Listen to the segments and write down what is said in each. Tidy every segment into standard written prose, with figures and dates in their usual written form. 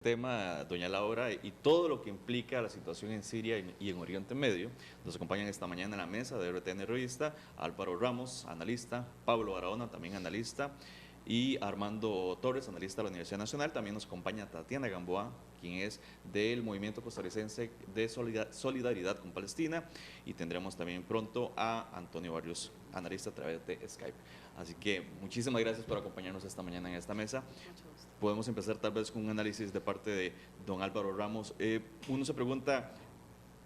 tema, doña Laura, y todo lo que implica la situación en Siria y en Oriente Medio. Nos acompañan esta mañana en la mesa de RTN Revista Álvaro Ramos, analista, Pablo Barahona, también analista, y Armando Torres, analista de la Universidad Nacional. También nos acompaña Tatiana Gamboa, quien es del Movimiento Costarricense de Solidaridad con Palestina, y tendremos también pronto a Antonio Barrios, analista a través de Skype. Así que muchísimas gracias por acompañarnos esta mañana en esta mesa. Podemos empezar tal vez con un análisis de parte de don Álvaro Ramos. Uno se pregunta,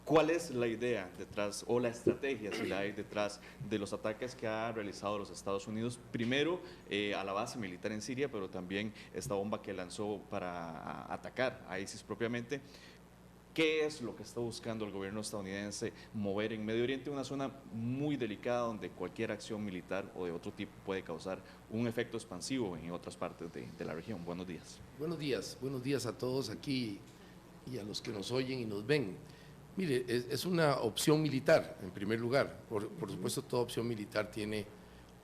¿cuál es la idea detrás o la estrategia, si la hay, detrás de los ataques que ha realizado los Estados Unidos? Primero a la base militar en Siria, pero también esta bomba que lanzó para atacar a ISIS propiamente. ¿Qué es lo que está buscando el gobierno estadounidense mover en Medio Oriente, una zona muy delicada donde cualquier acción militar o de otro tipo puede causar un efecto expansivo en otras partes de la región? Buenos días. Buenos días a todos aquí y a los que nos oyen y nos ven. Mire, es una opción militar, en primer lugar. Por supuesto, toda opción militar tiene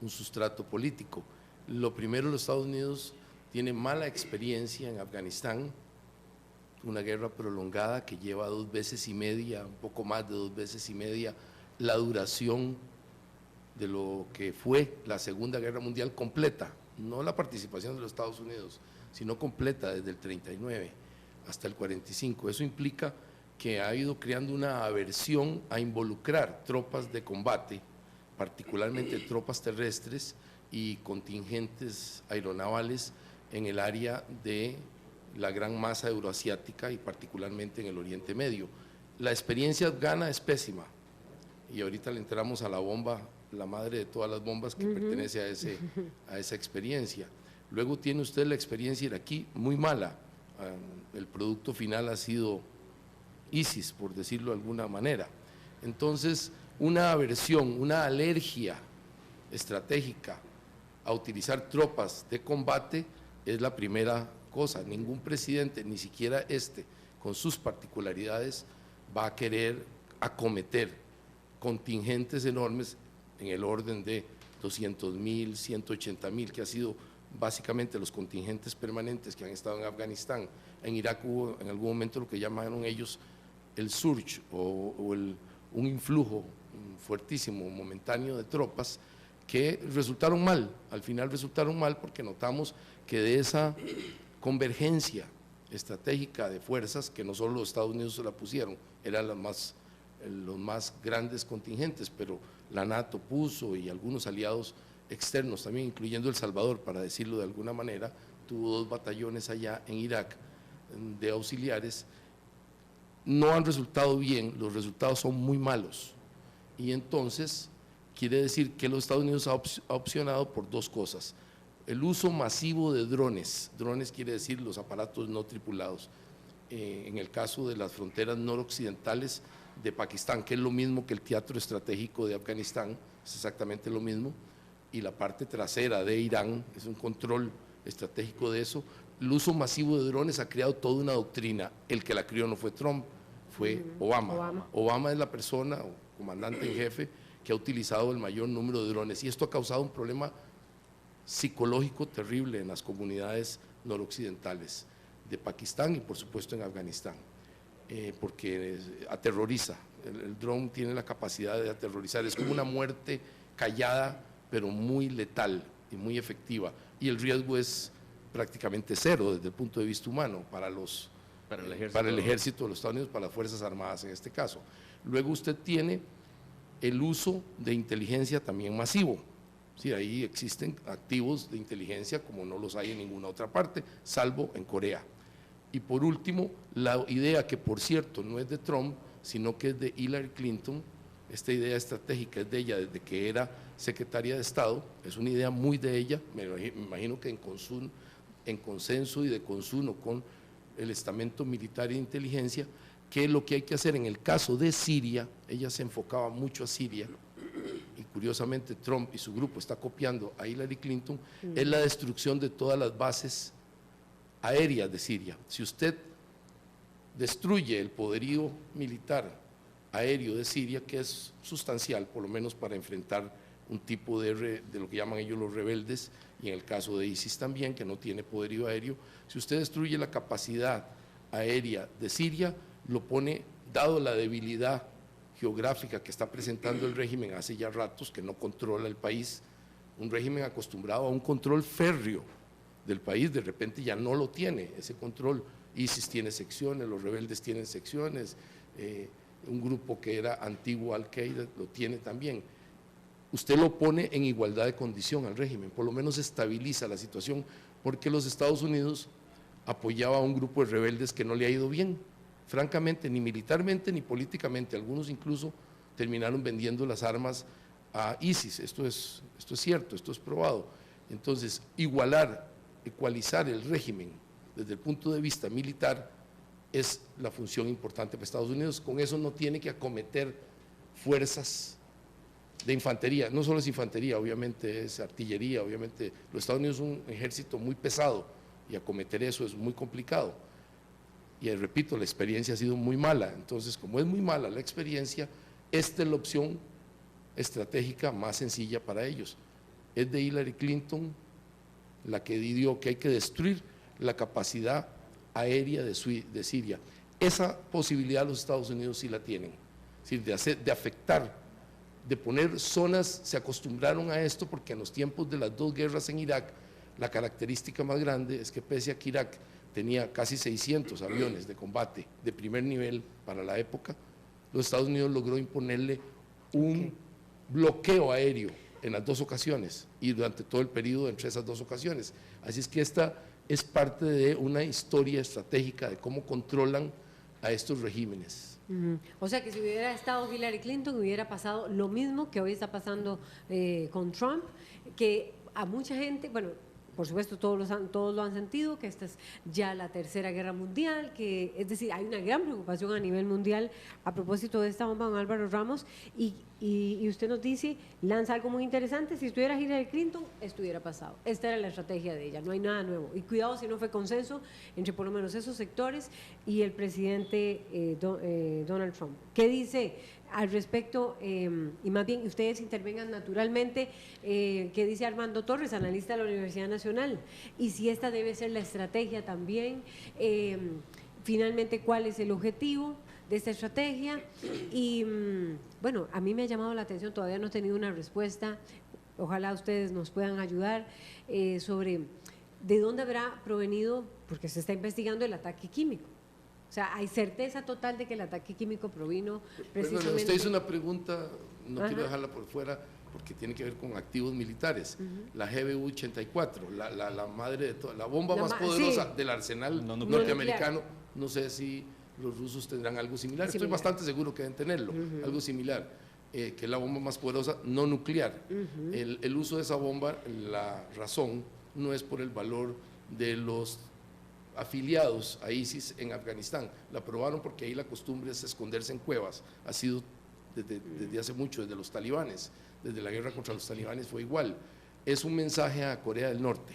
un sustrato político. Lo primero, los Estados Unidos tienen mala experiencia en Afganistán, una guerra prolongada que lleva 2 veces y media, un poco más de 2 veces y media, la duración de lo que fue la Segunda Guerra Mundial completa, no la participación de los Estados Unidos, sino completa desde el 39 hasta el 45. Eso implica que ha ido creando una aversión a involucrar tropas de combate, particularmente tropas terrestres y contingentes aeronavales en el área de la gran masa euroasiática y particularmente en el Oriente Medio. La experiencia afgana es pésima y ahorita le entramos a la bomba, la madre de todas las bombas que pertenece a esa experiencia. Luego tiene usted la experiencia iraquí, muy mala. El producto final ha sido ISIS, por decirlo de alguna manera. Entonces, una aversión, una alergia estratégica a utilizar tropas de combate es la primera cosa. Ningún presidente, ni siquiera con sus particularidades, va a querer acometer contingentes enormes en el orden de 200.000, 180.000, que ha sido básicamente los contingentes permanentes que han estado en Afganistán. En Irak hubo en algún momento lo que llamaron ellos el surge un influjo fuertísimo, momentáneo de tropas que resultaron mal. Al final resultaron mal porque notamos que de esa convergencia estratégica de fuerzas, que no solo los Estados Unidos se la pusieron, eran los más grandes contingentes, pero la NATO puso y algunos aliados externos también, incluyendo El Salvador, para decirlo de alguna manera, tuvo 2 batallones allá en Irak de auxiliares. No han resultado bien, los resultados son muy malos, y entonces quiere decir que los Estados Unidos ha opcionado por 2 cosas: el uso masivo de drones quiere decir los aparatos no tripulados, en el caso de las fronteras noroccidentales de Pakistán, que es lo mismo que el teatro estratégico de Afganistán, es exactamente lo mismo, y la parte trasera de Irán, es un control estratégico de eso. El uso masivo de drones ha creado toda una doctrina. El que la creó no fue Trump, fue Obama. Obama es la persona o comandante en jefe que ha utilizado el mayor número de drones, y esto ha causado un problema psicológico terrible en las comunidades noroccidentales de Pakistán y por supuesto en Afganistán, porque aterroriza. El dron tiene la capacidad de aterrorizar, es como una muerte callada pero muy letal y muy efectiva, y el riesgo es prácticamente cero desde el punto de vista humano para el ejército de los Estados Unidos, para las Fuerzas Armadas en este caso. Luego usted tiene el uso de inteligencia también masivo. Sí, ahí existen activos de inteligencia como no los hay en ninguna otra parte, salvo en Corea. Y por último, la idea, que por cierto no es de Trump, sino que es de Hillary Clinton, esta idea estratégica es de ella desde que era secretaria de Estado, es una idea muy de ella, me imagino que en consenso y de consumo con el estamento militar e inteligencia, que lo que hay que hacer en el caso de Siria, ella se enfocaba mucho a Siria, y curiosamente Trump y su grupo está copiando a Hillary Clinton, es la destrucción de todas las bases aéreas de Siria. Si usted destruye el poderío militar aéreo de Siria, que es sustancial, por lo menos para enfrentar un tipo de lo que llaman ellos los rebeldes, y en el caso de ISIS también, que no tiene poderío aéreo, si usted destruye la capacidad aérea de Siria lo pone, dado la debilidad geográfica que está presentando el régimen hace ya ratos, que no controla el país, un régimen acostumbrado a un control férreo del país, de repente ya no lo tiene, ese control. ISIS tiene secciones, los rebeldes tienen secciones, un grupo que era antiguo Al-Qaeda lo tiene también. Usted lo pone en igualdad de condición al régimen, por lo menos estabiliza la situación, porque los Estados Unidos apoyaba a un grupo de rebeldes que no le ha ido bien, francamente, ni militarmente ni políticamente. Algunos incluso terminaron vendiendo las armas a ISIS. Esto es cierto, esto es probado. Entonces, ecualizar el régimen desde el punto de vista militar es la función importante para Estados Unidos. Con eso no tiene que acometer fuerzas de infantería, no solo es infantería, obviamente es artillería, obviamente los Estados Unidos es un ejército muy pesado y acometer eso es muy complicado. Y repito, la experiencia ha sido muy mala, entonces como es muy mala la experiencia, esta es la opción estratégica más sencilla para ellos. Es de Hillary Clinton la que dijo que hay que destruir la capacidad aérea de Siria. Esa posibilidad los Estados Unidos sí la tienen, es decir, de afectar, de poner zonas. Se acostumbraron a esto porque en los tiempos de las dos guerras en Irak, la característica más grande es que pese a que Irak tenía casi 600 aviones de combate de primer nivel para la época, los Estados Unidos logró imponerle un bloqueo aéreo en las dos ocasiones y durante todo el periodo entre esas dos ocasiones. Así es que esta es parte de una historia estratégica de cómo controlan a estos regímenes. O sea que si hubiera estado Hillary Clinton hubiera pasado lo mismo que hoy está pasando con Trump, que a mucha gente, bueno, por supuesto todos lo han sentido, que esta es ya la tercera guerra mundial, que es decir, hay una gran preocupación a nivel mundial a propósito de esta bomba, don Álvaro Ramos, y usted nos dice, lanza algo muy interesante: si estuviera Hillary Clinton, esto hubiera pasado. Esta era la estrategia de ella, no hay nada nuevo. Y cuidado si no fue consenso entre por lo menos esos sectores y el presidente Donald Trump. ¿Qué dice al respecto? Y más bien ustedes intervengan naturalmente. ¿Qué dice Armando Torres, analista de la Universidad Nacional? Y si esta debe ser la estrategia también, finalmente, ¿cuál es el objetivo de esta estrategia? Y bueno, a mí me ha llamado la atención, todavía no he tenido una respuesta, ojalá ustedes nos puedan ayudar, sobre de dónde habrá provenido, porque se está investigando el ataque químico. O sea, hay certeza total de que el ataque químico provino precisamente… Bueno, usted hizo una pregunta, no quiero dejarla por fuera, porque tiene que ver con activos militares. La GBU-84, la madre de toda, la bomba más poderosa del arsenal norteamericano. No sé si los rusos tendrán algo similar. Estoy bastante seguro que deben tenerlo, algo similar, que es la bomba más poderosa no nuclear. El uso de esa bomba, la razón no es por el valor de los afiliados a ISIS en Afganistán. La aprobaron porque ahí la costumbre es esconderse en cuevas. Ha sido desde hace mucho, desde los talibanes, desde la guerra contra los talibanes fue igual. Es un mensaje a Corea del Norte,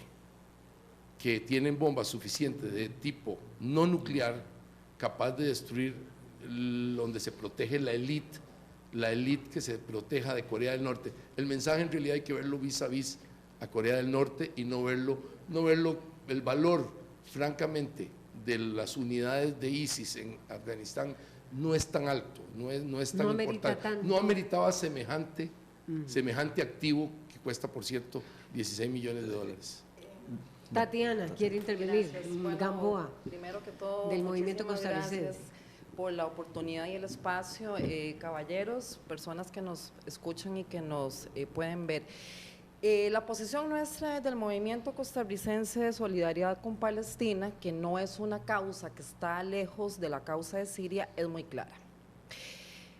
que tienen bombas suficientes de tipo no nuclear, capaz de destruir donde se protege la élite que se proteja de Corea del Norte. El mensaje en realidad hay que verlo vis a vis a Corea del Norte y no verlo el valor, francamente, de las unidades de ISIS en Afganistán no es tan alto, no es tan importante, no ameritaba semejante activo que cuesta, por cierto, 16 millones de dólares. Tatiana, quiere intervenir. Bueno, Gamboa, primero que todo, del movimiento costarricense. Gracias por la oportunidad y el espacio, caballeros, personas que nos escuchan y que nos pueden ver. La posición nuestra del movimiento costarricense de solidaridad con Palestina, que no es una causa que está lejos de la causa de Siria, es muy clara.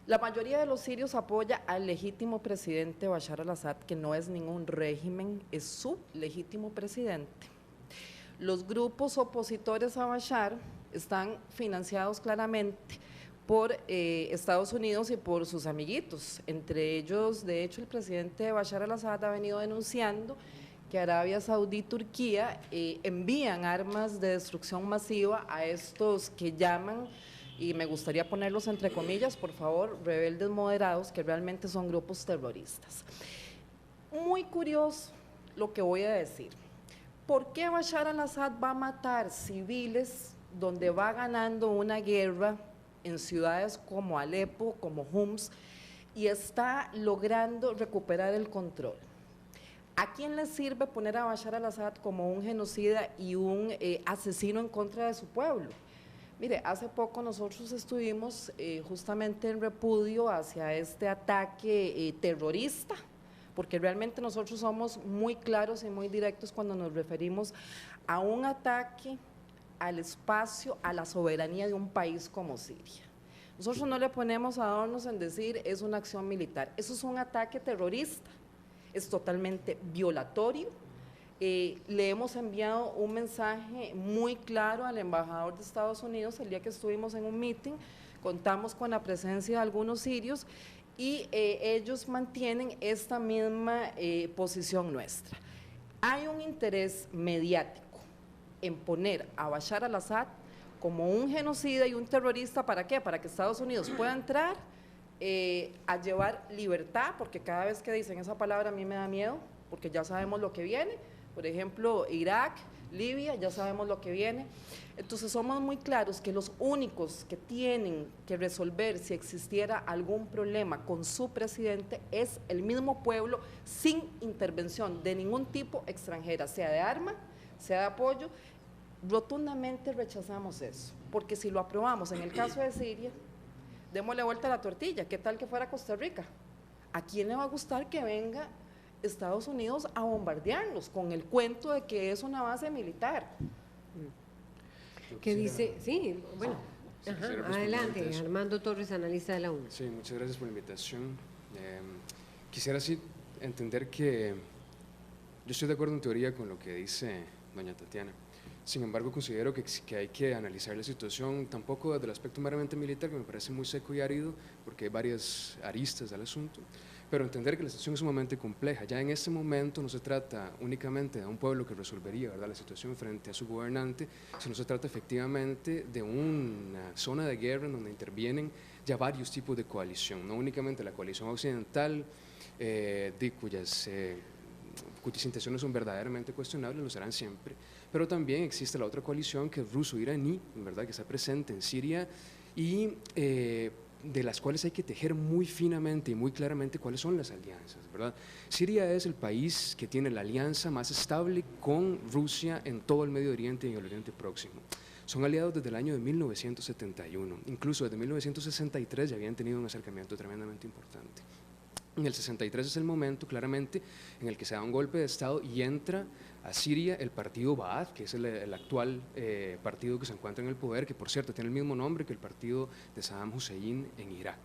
La mayoría de los sirios apoya al legítimo presidente Bashar al-Assad, que no es ningún régimen, es su legítimo presidente. Los grupos opositores a Bashar están financiados claramente por Estados Unidos y por sus amiguitos. Entre ellos, de hecho, el presidente Bashar al-Assad ha venido denunciando que Arabia Saudí y Turquía envían armas de destrucción masiva a estos que llaman, y me gustaría ponerlos entre comillas, por favor, rebeldes moderados, que realmente son grupos terroristas. Muy curioso lo que voy a decir. ¿Por qué Bashar al-Assad va a matar civiles donde va ganando una guerra en ciudades como Alepo, como Homs, y está logrando recuperar el control. ¿A quién le sirve poner a Bashar al-Assad como un genocida y un asesino en contra de su pueblo? Mire, hace poco nosotros estuvimos justamente en repudio hacia este ataque terrorista, porque realmente nosotros somos muy claros y muy directos cuando nos referimos a un ataque al espacio, a la soberanía de un país como Siria. Nosotros no le ponemos adornos en decir es una acción militar, eso es un ataque terrorista, es totalmente violatorio. Le hemos enviado un mensaje muy claro al embajador de Estados Unidos el día que estuvimos en un meeting, contamos con la presencia de algunos sirios y ellos mantienen esta misma posición nuestra. Hay un interés mediático en poner a Bashar al-Assad como un genocida y un terrorista. ¿Para qué? Para que Estados Unidos pueda entrar a llevar libertad, porque cada vez que dicen esa palabra a mí me da miedo, porque ya sabemos lo que viene. Por ejemplo, Irak, Libia, ya sabemos lo que viene. Entonces somos muy claros que los únicos que tienen que resolver si existiera algún problema con su presidente es el mismo pueblo, sin intervención de ningún tipo extranjera, sea de arma, sea de apoyo. Rotundamente rechazamos eso, porque si lo aprobamos en el caso de Siria, démosle vuelta a la tortilla. ¿Qué tal que fuera Costa Rica? ¿A quién le va a gustar que venga Estados Unidos a bombardearnos con el cuento de que es una base militar? ¿Qué dice? Sí, bueno, Sí, ajá, quisiera responder adelante, ante eso. Armando Torres, analista de la UNA. Sí, muchas gracias por la invitación. Quisiera así entender que yo estoy de acuerdo en teoría con lo que dice doña Tatiana. Sin embargo, considero que hay que analizar la situación tampoco desde el aspecto meramente militar, que me parece muy seco y árido, porque hay varias aristas del asunto, pero entender que la situación es sumamente compleja. Ya en este momento no se trata únicamente de un pueblo que resolvería, ¿verdad?, la situación frente a su gobernante, sino se trata efectivamente de una zona de guerra en donde intervienen ya varios tipos de coalición, no únicamente la coalición occidental, cuyas intenciones son verdaderamente cuestionables, lo serán siempre, pero también existe la otra coalición que es ruso-iraní, ¿verdad?, que está presente en Siria y de las cuales hay que tejer muy finamente y muy claramente cuáles son las alianzas, ¿verdad? Siria es el país que tiene la alianza más estable con Rusia en todo el Medio Oriente y en el Oriente Próximo. Son aliados desde el año de 1971, incluso desde 1963 ya habían tenido un acercamiento tremendamente importante. En el 63 es el momento, claramente, en el que se da un golpe de Estado y entra a Siria el partido Ba'ath, que es el actual partido que se encuentra en el poder, que por cierto tiene el mismo nombre que el partido de Saddam Hussein en Irak.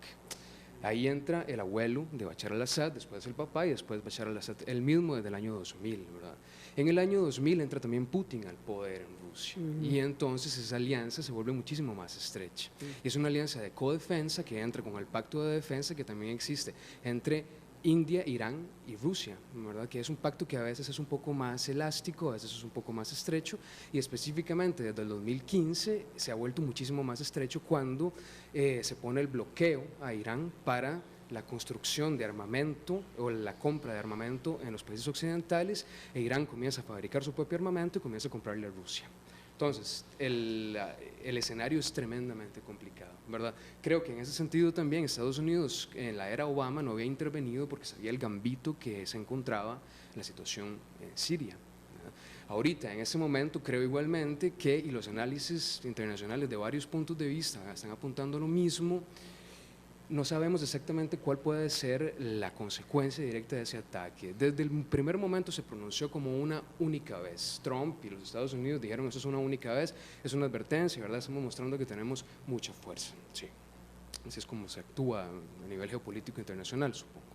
Ahí entra el abuelo de Bashar al-Assad, después el papá y después Bashar al-Assad, el mismo desde el año 2000, ¿verdad? En el año 2000 entra también Putin al poder en Rusia y entonces esa alianza se vuelve muchísimo más estrecha. Y es una alianza de codefensa que entra con el pacto de defensa que también existe entre India, Irán y Rusia, ¿verdad?, que es un pacto que a veces es un poco más elástico, a veces es un poco más estrecho, y específicamente desde el 2015 se ha vuelto muchísimo más estrecho cuando se pone el bloqueo a Irán para la construcción de armamento o la compra de armamento en los países occidentales, e Irán comienza a fabricar su propio armamento y comienza a comprarle a Rusia. Entonces, el escenario es tremendamente complicado, ¿verdad? Creo que en ese sentido también Estados Unidos en la era Obama no había intervenido porque sabía el gambito que se encontraba en la situación en Siria, ¿verdad? Ahorita, en ese momento, creo igualmente que, y los análisis internacionales de varios puntos de vista están apuntando a lo mismo, no sabemos exactamente cuál puede ser la consecuencia directa de ese ataque. Desde el primer momento se pronunció como una única vez. Trump y los Estados Unidos dijeron eso es una única vez, es una advertencia, ¿verdad? Estamos mostrando que tenemos mucha fuerza. Sí. Así es como se actúa a nivel geopolítico internacional, supongo.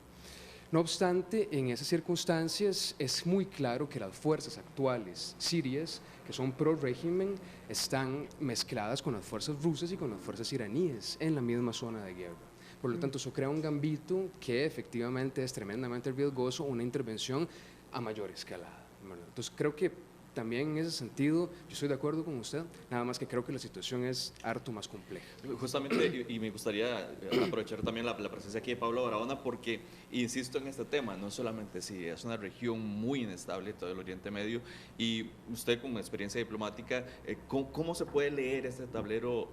No obstante, en esas circunstancias es muy claro que las fuerzas actuales sirias, que son pro-régimen, están mezcladas con las fuerzas rusas y con las fuerzas iraníes en la misma zona de guerra. Por lo tanto, eso crea un gambito que efectivamente es tremendamente riesgoso, una intervención a mayor escalada, ¿verdad? Entonces, creo que también en ese sentido, yo estoy de acuerdo con usted, nada más que creo que la situación es harto más compleja. Justamente, y me gustaría aprovechar también la presencia aquí de Pablo Barahona, porque insisto en este tema, no solamente Siria, es una región muy inestable, todo el Oriente Medio, y usted con experiencia diplomática, ¿cómo se puede leer este tablero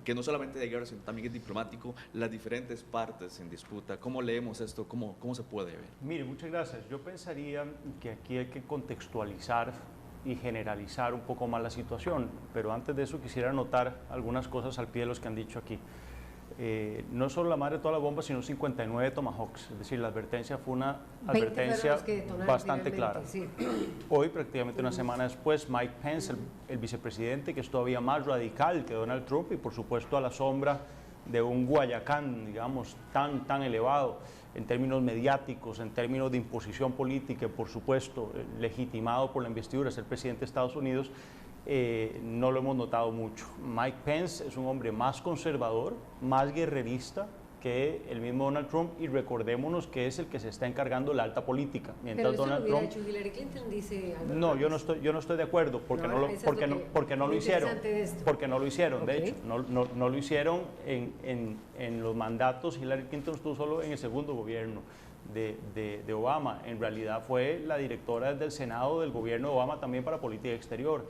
que no solamente de guerra, sino también es diplomático, las diferentes partes en disputa? ¿Cómo leemos esto? ¿Cómo se puede ver? Mire, muchas gracias. Yo pensaría que aquí hay que contextualizar y generalizar un poco más la situación, pero antes de eso quisiera anotar algunas cosas al pie de los que han dicho aquí. No solo la madre de todas las bombas, sino 59 Tomahawks, es decir, la advertencia fue una advertencia bastante clara. Sí. Hoy, prácticamente una semana después, Mike Pence, el vicepresidente, que es todavía más radical que Donald Trump y por supuesto a la sombra de un Guayacán, digamos, tan elevado en términos mediáticos, en términos de imposición política y por supuesto legitimado por la investidura de ser presidente de Estados Unidos, no lo hemos notado mucho. Mike Pence es un hombre más conservador, más guerrerista que el mismo Donald Trump, y recordémonos que es el que se está encargando de la alta política. Mientras pero eso Donald lo hubiera Trump, hecho Hillary Clinton, dice Albert no, yo no estoy de acuerdo, porque no lo hicieron, porque no lo hicieron, okay. De hecho, no lo hicieron en los mandatos. Hillary Clinton estuvo solo en el segundo gobierno de Obama. En realidad fue la directora del Senado del gobierno de Obama también para política exterior.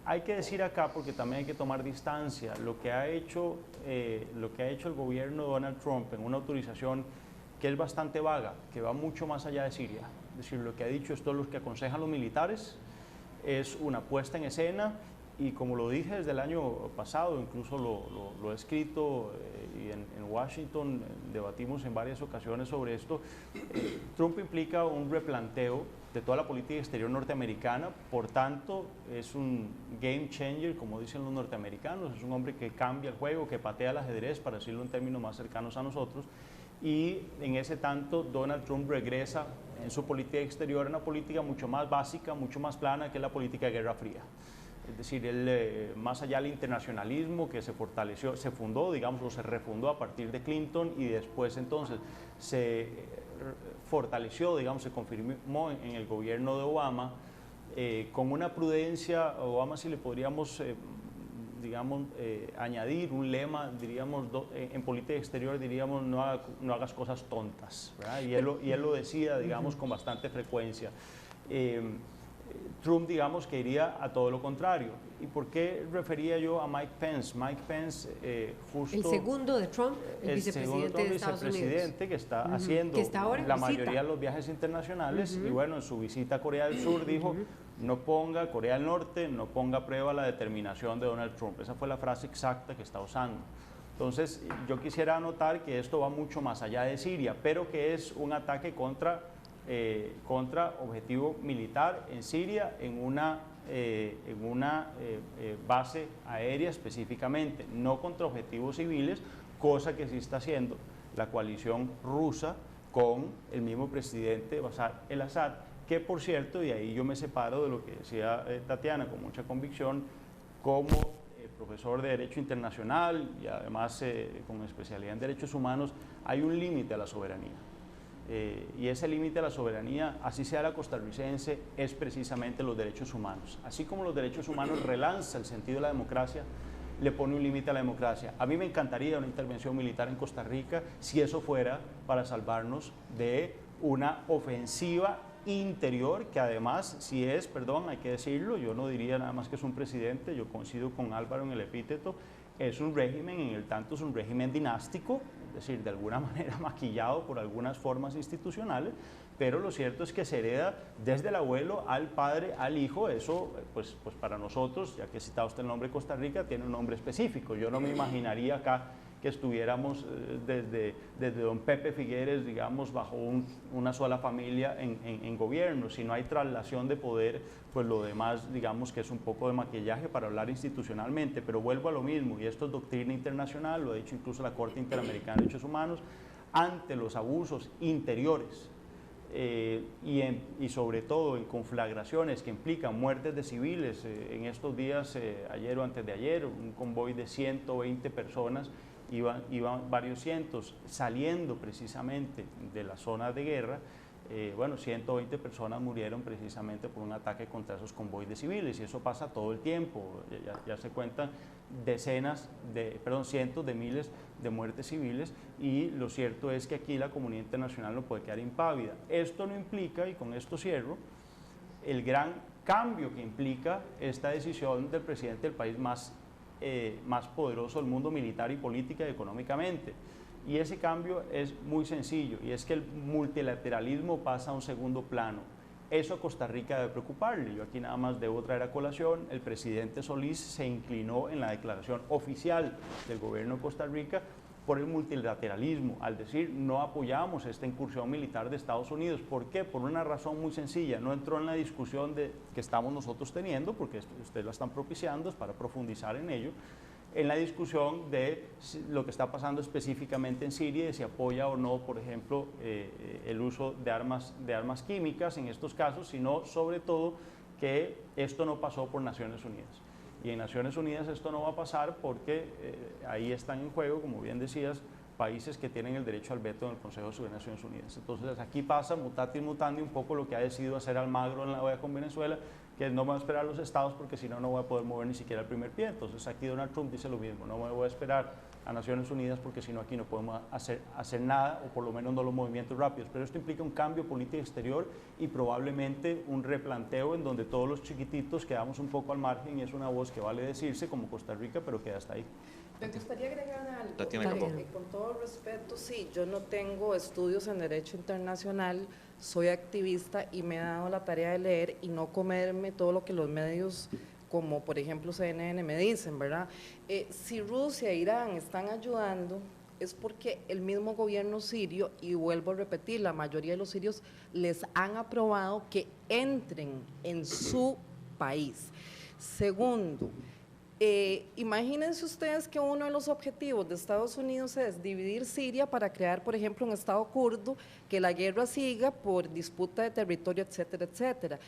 Hay que decir acá, porque también hay que tomar distancia, lo que ha hecho el gobierno de Donald Trump en una autorización que es bastante vaga, que va mucho más allá de Siria. Es decir, lo que ha dicho esto es lo que aconsejan los militares, es una puesta en escena, y como lo dije desde el año pasado, incluso lo he escrito y en Washington debatimos en varias ocasiones sobre esto, Trump implica un replanteo de toda la política exterior norteamericana, por tanto es un game changer, como dicen los norteamericanos, es un hombre que cambia el juego, que patea el ajedrez, para decirlo en términos más cercanos a nosotros, y en ese tanto Donald Trump regresa en su política exterior a una política mucho más básica, mucho más plana, que es la política de Guerra Fría. Es decir, él, más allá del internacionalismo que se fortaleció, se fundó, digamos, o se refundó a partir de Clinton, y después entonces se fortaleció, digamos, se confirmó en el gobierno de Obama, con una prudencia. Obama, si le podríamos, digamos, añadir un lema, diríamos, en política exterior, diríamos, no hagas cosas tontas, ¿verdad? Y él lo decía, digamos, con bastante frecuencia. Trump, digamos, que iría a todo lo contrario. ¿Y por qué refería yo a Mike Pence? Mike Pence, justo... El segundo de Trump, el vicepresidente de Estados Unidos. Que está haciendo que está ahora la mayoría de los viajes internacionales, y bueno, en su visita a Corea del Sur dijo, no ponga Corea del Norte, no ponga a prueba la determinación de Donald Trump. Esa fue la frase exacta que está usando. Entonces, yo quisiera anotar que esto va mucho más allá de Siria, pero que es un ataque contra objetivo militar en Siria, en una base aérea específicamente, no contra objetivos civiles, cosa que sí está haciendo la coalición rusa con el mismo presidente Bashar el-Assad, que por cierto, y ahí yo me separo de lo que decía Tatiana con mucha convicción, como profesor de Derecho Internacional y además con especialidad en Derechos Humanos, hay un límite a la soberanía. Y ese límite a la soberanía, así sea la costarricense, es precisamente los derechos humanos. Así como los derechos humanos relanza el sentido de la democracia, le pone un límite a la democracia. A mí me encantaría una intervención militar en Costa Rica si eso fuera para salvarnos de una ofensiva interior, que además, si es, perdón, hay que decirlo, yo no diría nada más que es un presidente, yo coincido con Álvaro en el epíteto, es un régimen, en el tanto es un régimen dinástico, es decir, de alguna manera maquillado por algunas formas institucionales, pero lo cierto es que se hereda desde el abuelo al padre, al hijo. Eso, pues para nosotros, ya que he citado usted el nombre Costa Rica, tiene un nombre específico. Yo no me imaginaría acá que estuviéramos desde don Pepe Figueres, digamos, bajo una sola familia en gobierno. Si no hay traslación de poder, pues lo demás, digamos, que es un poco de maquillaje para hablar institucionalmente. Pero vuelvo a lo mismo, y esto es doctrina internacional, lo ha dicho incluso la Corte Interamericana de Derechos Humanos, ante los abusos interiores y sobre todo en conflagraciones que implican muertes de civiles. En estos días, ayer o antes de ayer, un convoy de 120 personas, iban varios cientos saliendo precisamente de las zonas de guerra, bueno, 120 personas murieron precisamente por un ataque contra esos convoys de civiles, y eso pasa todo el tiempo. Ya se cuentan cientos de miles de muertes civiles, y lo cierto es que aquí la comunidad internacional no puede quedar impávida. Esto no implica, y con esto cierro, el gran cambio que implica esta decisión del presidente del país más poderoso del mundo militar y política y económicamente. Y ese cambio es muy sencillo, y es que el multilateralismo pasa a un segundo plano. Eso a Costa Rica debe preocuparle. Yo aquí nada más debo traer a colación, el presidente Solís se inclinó en la declaración oficial del gobierno de Costa Rica por el multilateralismo, al decir no apoyamos esta incursión militar de Estados Unidos. ¿Por qué? Por una razón muy sencilla, no entró en la discusión que estamos nosotros teniendo, porque ustedes la están propiciando, es para profundizar en ello, en la discusión de lo que está pasando específicamente en Siria, de si apoya o no, por ejemplo, el uso de armas químicas en estos casos, sino sobre todo que esto no pasó por Naciones Unidas. Y en Naciones Unidas esto no va a pasar porque ahí están en juego, como bien decías, países que tienen el derecho al veto en el Consejo de Seguridad de Naciones Unidas. Entonces aquí pasa mutatis mutandi un poco lo que ha decidido hacer Almagro en la OEA con Venezuela, que no me voy a esperar a los estados porque si no, no voy a poder mover ni siquiera el primer pie. Entonces aquí Donald Trump dice lo mismo, no me voy a esperar a Naciones Unidas porque si no, aquí no podemos hacer nada, o por lo menos no los movimientos rápidos. Pero esto implica un cambio político exterior y probablemente un replanteo en donde todos los chiquititos quedamos un poco al margen, y es una voz que vale decirse como Costa Rica, pero queda hasta ahí. Me gustaría agregar algo. Tatiana Capó. Con todo respeto, sí, yo no tengo estudios en Derecho Internacional, soy activista y me he dado la tarea de leer y no comerme todo lo que los medios, como por ejemplo CNN, me dicen, ¿verdad? Si Rusia e Irán están ayudando, es porque el mismo gobierno sirio, y vuelvo a repetir, la mayoría de los sirios les han aprobado que entren en su país. Segundo, imagínense ustedes que uno de los objetivos de Estados Unidos es dividir Siria para crear, por ejemplo, un estado kurdo, que la guerra siga por disputa de territorio, etcétera, etcétera.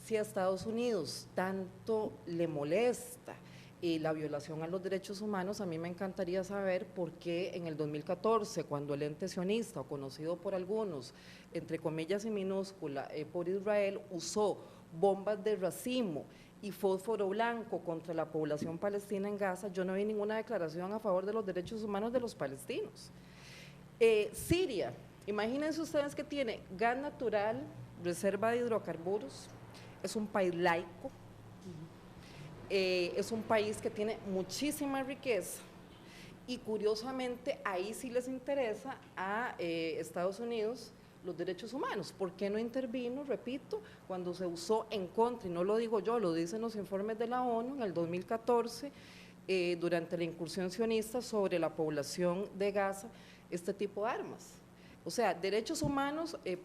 Si a Estados Unidos tanto le molesta la violación a los derechos humanos, a mí me encantaría saber por qué en el 2014, cuando el ente sionista, o conocido por algunos, entre comillas y minúscula, por Israel, usó bombas de racimo y fósforo blanco contra la población palestina en Gaza, yo no vi ninguna declaración a favor de los derechos humanos de los palestinos. Siria, imagínense ustedes que tiene gas natural, reserva de hidrocarburos, es un país laico, es un país que tiene muchísima riqueza, y curiosamente ahí sí les interesa a Estados Unidos los derechos humanos. ¿Por qué no intervino, repito, cuando se usó en contra, y no lo digo yo, lo dicen los informes de la ONU en el 2014, durante la incursión sionista sobre la población de Gaza, este tipo de armas? O sea, derechos humanos en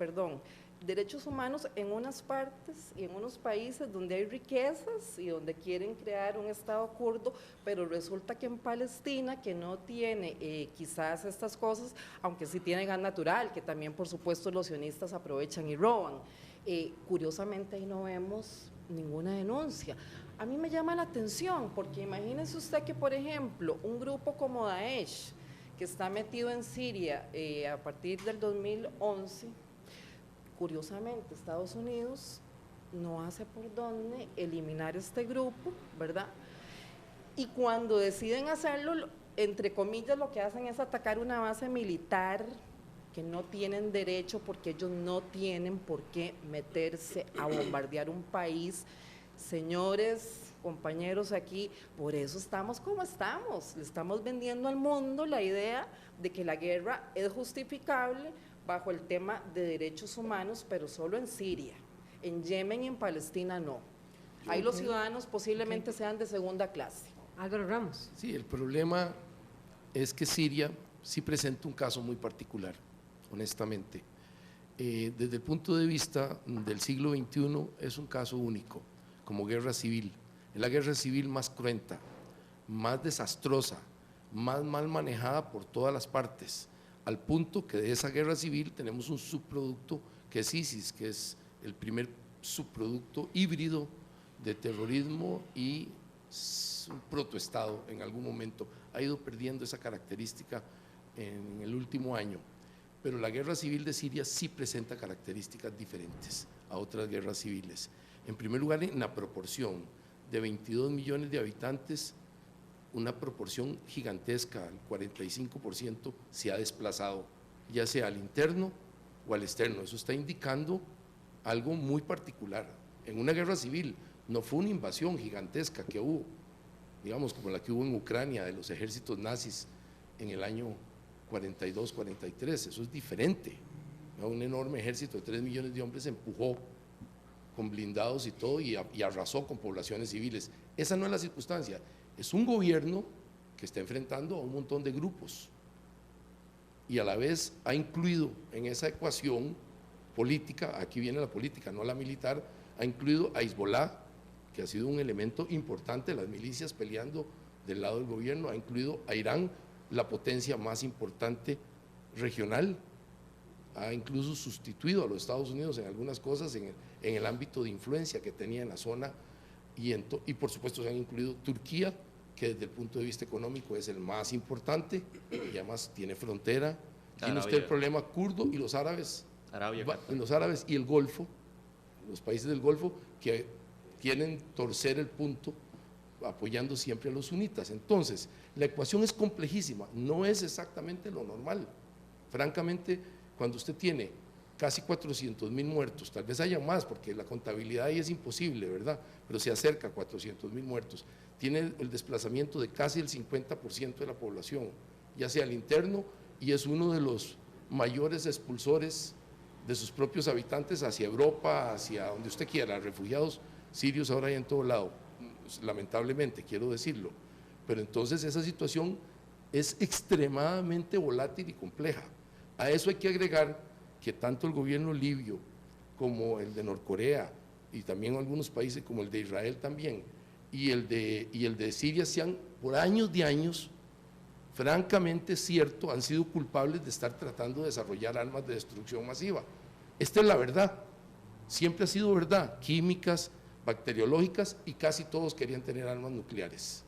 unas partes y en unos países donde hay riquezas y donde quieren crear un estado kurdo, pero resulta que en Palestina, que no tiene quizás estas cosas, aunque sí tiene gas natural, que también por supuesto los sionistas aprovechan y roban, curiosamente ahí no vemos ninguna denuncia. A mí me llama la atención, porque imagínense usted que, por ejemplo, un grupo como Daesh, que está metido en Siria a partir del 2011, curiosamente Estados Unidos no hace por dónde eliminar este grupo, ¿verdad? Y cuando deciden hacerlo, entre comillas, lo que hacen es atacar una base militar que no tienen derecho, porque ellos no tienen por qué meterse a bombardear un país. Señores, compañeros, aquí, por eso estamos como estamos. Le estamos vendiendo al mundo la idea de que la guerra es justificable bajo el tema de derechos humanos, pero solo en Siria. En Yemen y en Palestina no. Ahí los ciudadanos posiblemente sean de segunda clase. Álvaro Ramos. Sí, el problema es que Siria sí presenta un caso muy particular, honestamente. Desde el punto de vista del siglo XXI es un caso único, como guerra civil. Es la guerra civil más cruenta, más desastrosa, más mal manejada por todas las partes, al punto que de esa guerra civil tenemos un subproducto que es ISIS, que es el primer subproducto híbrido de terrorismo y un protoestado en algún momento. Ha ido perdiendo esa característica en el último año. pero la guerra civil de Siria sí presenta características diferentes a otras guerras civiles. En primer lugar, en la proporción de 22 millones de habitantes, una proporción gigantesca, el 45% se ha desplazado, ya sea al interno o al externo. Eso está indicando algo muy particular. En una guerra civil no fue una invasión gigantesca que hubo, digamos como la que hubo en Ucrania de los ejércitos nazis en el año 42-43, eso es diferente. Un enorme ejército de 3 millones de hombres empujó con blindados y todo y arrasó con poblaciones civiles. Esa no es la circunstancia, es un gobierno que está enfrentando a un montón de grupos y a la vez ha incluido en esa ecuación política, aquí viene la política, no la militar, ha incluido a Hezbollah, que ha sido un elemento importante, las milicias peleando del lado del gobierno, ha incluido a Irán, la potencia más importante regional, ha incluso sustituido a los Estados Unidos en algunas cosas en el ámbito de influencia que tenía en la zona y por supuesto se han incluido Turquía, que desde el punto de vista económico es el más importante y además tiene frontera, tiene usted el problema kurdo y los árabes, y el Golfo, los países del Golfo que quieren torcer el punto apoyando siempre a los sunitas. Entonces, la ecuación es complejísima, no es exactamente lo normal. Francamente, cuando usted tiene casi 400.000 muertos, tal vez haya más, porque la contabilidad ahí es imposible, ¿verdad? Pero se acerca a 400.000 muertos. Tiene el desplazamiento de casi el 50% de la población, ya sea al interno, y es uno de los mayores expulsores de sus propios habitantes hacia Europa, hacia donde usted quiera. Refugiados sirios ahora hay en todo lado, lamentablemente, quiero decirlo. Pero entonces esa situación es extremadamente volátil y compleja. A eso hay que agregar que tanto el gobierno libio como el de Norcorea y también algunos países como el de Israel también y el de Siria por años de años, francamente cierto, han sido culpables de estar tratando de desarrollar armas de destrucción masiva. Esta es la verdad, siempre ha sido verdad, químicas, bacteriológicas y casi todos querían tener armas nucleares.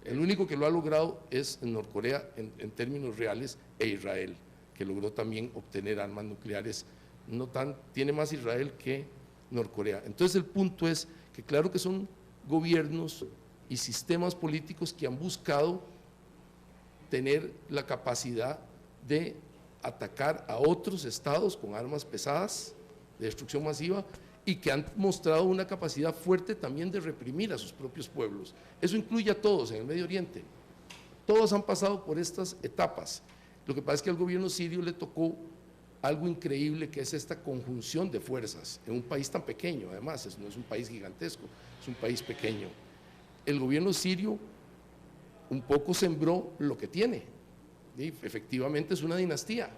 El único que lo ha logrado es Norcorea en términos reales e Israel, que logró también obtener armas nucleares, tiene más Israel que Norcorea. Entonces el punto es que claro que son gobiernos y sistemas políticos que han buscado tener la capacidad de atacar a otros estados con armas pesadas de destrucción masiva y que han mostrado una capacidad fuerte también de reprimir a sus propios pueblos. Eso incluye a todos en el Medio Oriente. Todos han pasado por estas etapas. Lo que pasa es que al gobierno sirio le tocó algo increíble, que es esta conjunción de fuerzas en un país tan pequeño. Además, no es un país gigantesco, es un país pequeño. El gobierno sirio un poco sembró lo que tiene, ¿sí? Efectivamente es una dinastía.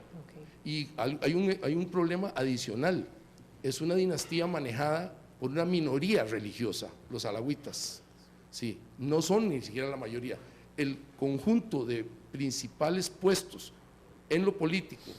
Y hay un problema adicional, es una dinastía manejada por una minoría religiosa, los alawitas, ¿sí? No son ni siquiera la mayoría. El conjunto de principales puestos en lo político,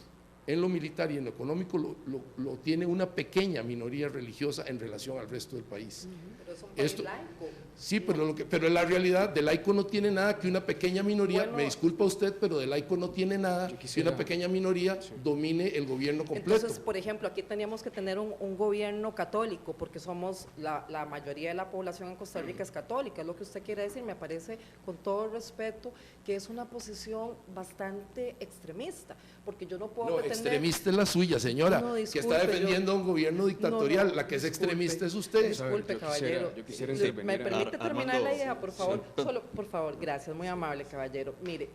en lo militar y en lo económico lo tiene una pequeña minoría religiosa en relación al resto del país. Pero es un país laico. Sí, pero en la realidad de laico no tiene nada que una pequeña minoría, me disculpa usted, pero de laico no tiene nada que una pequeña minoría domine el gobierno completo. Entonces, por ejemplo, aquí teníamos que tener un gobierno católico, porque somos la mayoría de la población en Costa Rica es católica, es lo que usted quiere decir. Me parece, con todo el respeto, que es una posición bastante extremista, porque yo no puedo pretender… Extremista es la suya, señora, No, disculpe, que está defendiendo a un gobierno dictatorial. La que es extremista es usted. Disculpe, caballero. Yo quisiera intervenir. ¿Me permite terminar Armando, la idea, por favor? Solo, por favor, gracias, muy amable, caballero. Mire,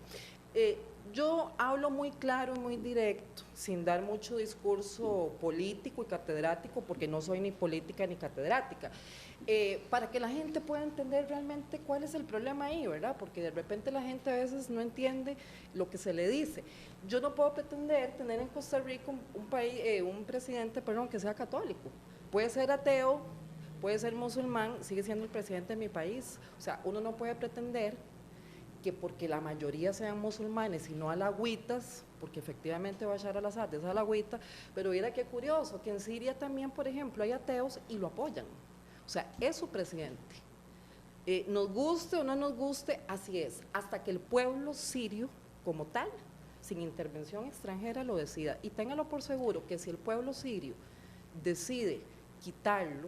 yo hablo muy claro y muy directo, sin dar mucho discurso político y catedrático, porque no soy ni política ni catedrática, para que la gente pueda entender realmente cuál es el problema ahí, ¿verdad? Porque de repente la gente a veces no entiende lo que se le dice. Yo no puedo pretender tener en Costa Rica un presidente, que sea católico. Puede ser ateo, puede ser musulmán, sigue siendo el presidente de mi país. O sea, uno no puede pretender que porque la mayoría sean musulmanes y no alagüitas, porque efectivamente Bashar al-Assad es alagüita, pero mira qué curioso, que en Siria también, por ejemplo, hay ateos y lo apoyan. O sea, es su presidente. Nos guste o no nos guste, así es, hasta que el pueblo sirio, como tal, sin intervención extranjera lo decida. Y téngalo por seguro que si el pueblo sirio decide quitarlo,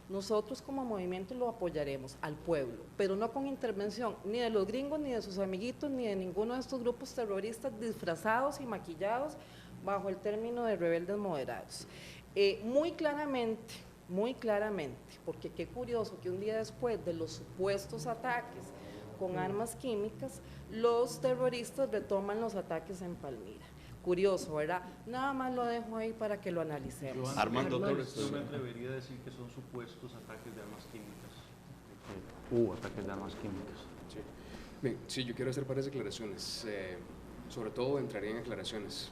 nosotros como movimiento lo apoyaremos al pueblo, pero no con intervención ni de los gringos, ni de sus amiguitos, ni de ninguno de estos grupos terroristas disfrazados y maquillados bajo el término de rebeldes moderados. Muy claramente, porque qué curioso que un día después de los supuestos ataques con armas químicas, los terroristas retoman los ataques en Palmira. Curioso, ¿verdad? Nada más lo dejo ahí para que lo analicemos. Armando Torres. Yo me atrevería a decir que son supuestos ataques de armas químicas. Hubo ataques de armas químicas. Sí. Bien, sí, yo quiero hacer varias aclaraciones. Sobre todo entraría en aclaraciones.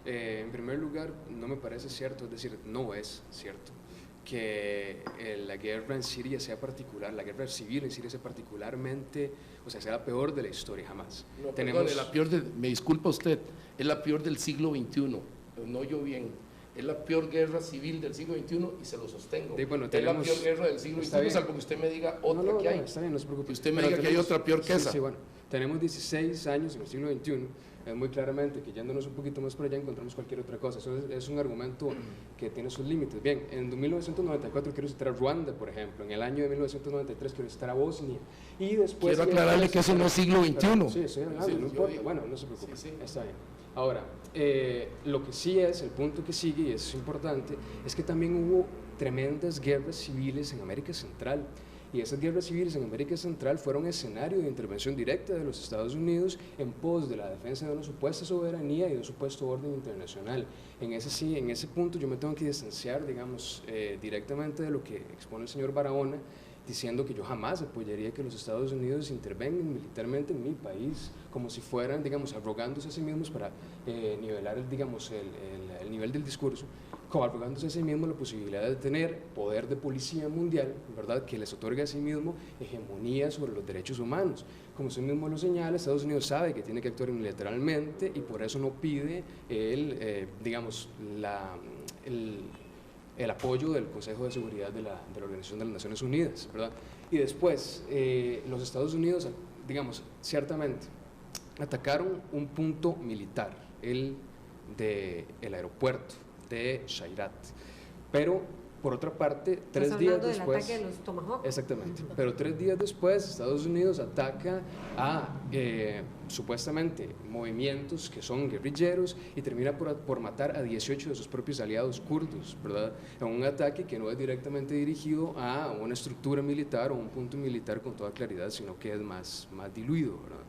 En primer lugar, no me parece cierto, es decir, no es cierto que la guerra en Siria sea particular, la guerra civil en Siria sea particularmente, o sea la peor de la historia, jamás. No, perdone, la peor me disculpa usted, es la peor del siglo XXI, no yo bien. Es la peor guerra civil del siglo XXI y se lo sostengo. Bueno, es la peor guerra del siglo XXI, salvo que usted me diga otra que hay. Está bien, no se preocupe. Que usted me diga que hay otra peor que esa. Sí, bueno, tenemos 16 años en el siglo XXI. Es muy claramente que yéndonos un poquito más por allá encontramos cualquier otra cosa. Eso es un argumento que tiene sus límites. Bien, en 1994 quiero citar a Ruanda, por ejemplo. En el año de 1993 quiero citar a Bosnia. Y después... Quiero aclararle que eso no es siglo XXI. Sí, sí, no importa. Bueno, no se preocupe. Sí, sí. Está bien. Ahora, lo que sí es, el punto que sigue, y es importante, es que también hubo tremendas guerras civiles en América Central. Y esas guerras civiles en América Central fueron escenario de intervención directa de los Estados Unidos en pos de la defensa de una supuesta soberanía y de un supuesto orden internacional. En ese punto yo me tengo que distanciar, digamos, directamente de lo que expone el señor Barahona, diciendo que yo jamás apoyaría que los Estados Unidos intervengan militarmente en mi país, como si fueran, digamos, arrogándose a sí mismos para nivelar, digamos, el nivel del discurso, como arrogándose a sí mismos la posibilidad de tener poder de policía mundial, ¿verdad?, que les otorga a sí mismo hegemonía sobre los derechos humanos. Como usted mismo lo señala, Estados Unidos sabe que tiene que actuar unilateralmente y por eso no pide digamos, el apoyo del Consejo de Seguridad de la Organización de las Naciones Unidas, ¿verdad? Y después, los Estados Unidos, digamos, ciertamente, atacaron un punto militar, el aeropuerto de Shayrat, pero por otra parte, 3 días después... del ataque de los Tomahawk. Exactamente, pero 3 días después Estados Unidos ataca a supuestamente movimientos que son guerrilleros y termina por matar a 18 de sus propios aliados kurdos, ¿verdad? En un ataque que no es directamente dirigido a una estructura militar o un punto militar con toda claridad, sino que es más diluido, ¿verdad?